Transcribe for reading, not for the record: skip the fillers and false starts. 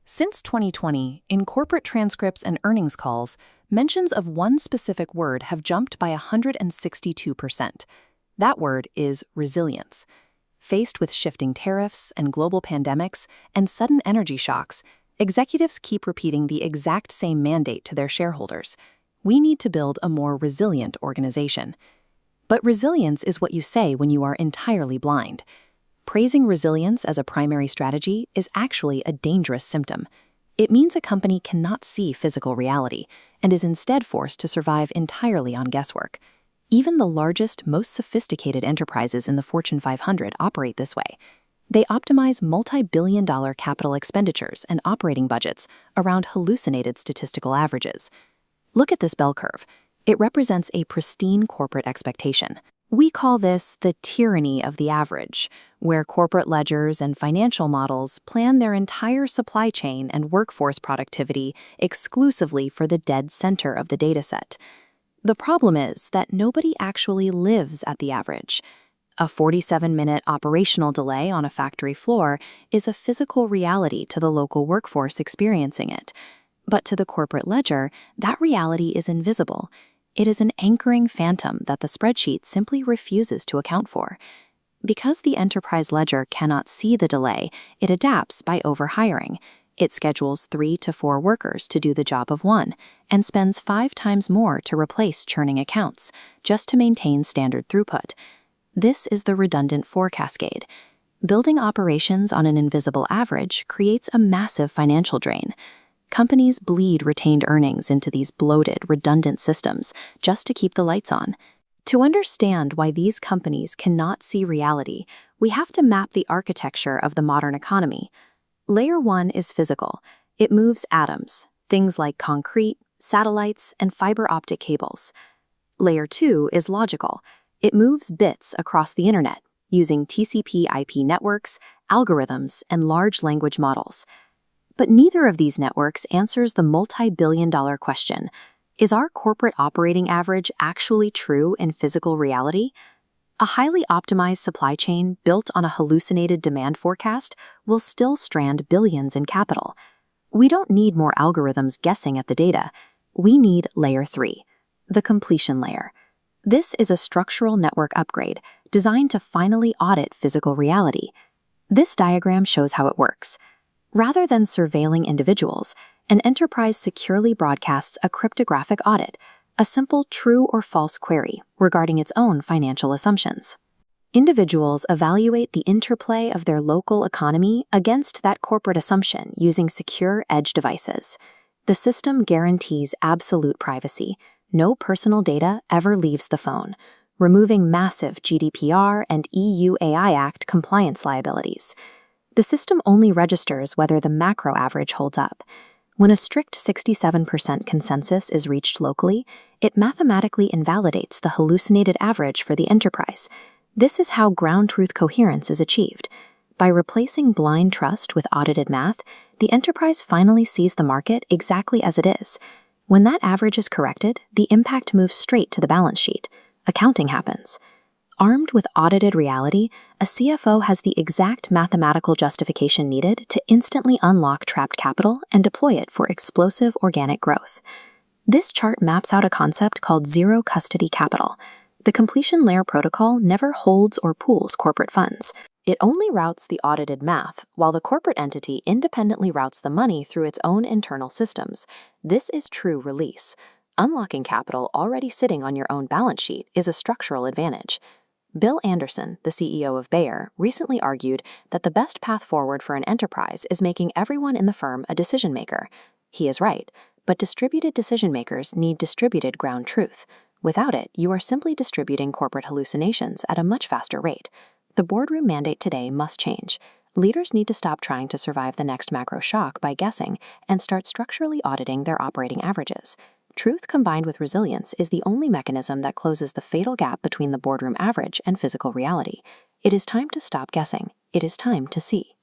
Since 2020, in corporate transcripts and earnings calls, mentions of one specific word have jumped by 162%. That word is resilience. Faced with shifting tariffs and global pandemics and sudden energy shocks, executives keep repeating the exact same mandate to their shareholders. We need to build a more resilient organization. But resilience is what you say when you are entirely blind. Praising resilience as a primary strategy is actually a dangerous symptom. It means a company cannot see physical reality and is instead forced to survive entirely on guesswork. Even the largest, most sophisticated enterprises in the Fortune 500 operate this way. They optimize multi-billion-dollar capital expenditures and operating budgets around hallucinated statistical averages. Look at this bell curve. It represents a pristine corporate expectation. We call this the tyranny of the average, where corporate ledgers and financial models plan their entire supply chain and workforce productivity exclusively for the dead center of the dataset. The problem is that nobody actually lives at the average. A 47-minute operational delay on a factory floor is a physical reality to the local workforce experiencing it. But to the corporate ledger, that reality is invisible. It is an anchoring phantom that the spreadsheet simply refuses to account for. Because the enterprise ledger cannot see the delay, it adapts by overhiring. It schedules 3 to 4 workers to do the job of one, and spends 5 times more to replace churning accounts, just to maintain standard throughput. This is the redundant forecascade. Building operations on an invisible average creates a massive financial drain. Companies bleed retained earnings into these bloated, redundant systems just to keep the lights on. To understand why these companies cannot see reality, we have to map the architecture of the modern economy. Layer 1 is physical. It moves atoms, things like concrete, satellites, and fiber optic cables. Layer 2 is logical. It moves bits across the internet, using TCP/IP networks, algorithms, and large language models. But neither of these networks answers the multi-billion-dollar question: is our corporate operating average actually true in physical reality? A highly optimized supply chain built on a hallucinated demand forecast will still strand billions in capital. We don't need more algorithms guessing at the data. We need Layer 3, the completion layer. This is a structural network upgrade designed to finally audit physical reality. This diagram shows how it works. Rather than surveilling individuals, an enterprise securely broadcasts a cryptographic audit, a simple true or false query regarding its own financial assumptions. Individuals evaluate the interplay of their local economy against that corporate assumption using secure edge devices. The system guarantees absolute privacy. No personal data ever leaves the phone, removing massive GDPR and EU AI Act compliance liabilities. The system only registers whether the macro average holds up. When a strict 67% consensus is reached locally, it mathematically invalidates the hallucinated average for the enterprise. This is how ground truth coherence is achieved. By replacing blind trust with audited math, the enterprise finally sees the market exactly as it is. When that average is corrected, the impact moves straight to the balance sheet. Accounting happens. Armed with audited reality, a CFO has the exact mathematical justification needed to instantly unlock trapped capital and deploy it for explosive organic growth. This chart maps out a concept called zero custody capital. The completion layer protocol never holds or pools corporate funds. It only routes the audited math, while the corporate entity independently routes the money through its own internal systems. This is true release. Unlocking capital already sitting on your own balance sheet is a structural advantage. Bill Anderson, the CEO of Bayer, recently argued that the best path forward for an enterprise is making everyone in the firm a decision maker. He is right, but distributed decision makers need distributed ground truth. Without it, you are simply distributing corporate hallucinations at a much faster rate. The boardroom mandate today must change. Leaders need to stop trying to survive the next macro shock by guessing and start structurally auditing their operating averages. Truth combined with resilience is the only mechanism that closes the fatal gap between the boardroom average and physical reality. It is time to stop guessing. It is time to see.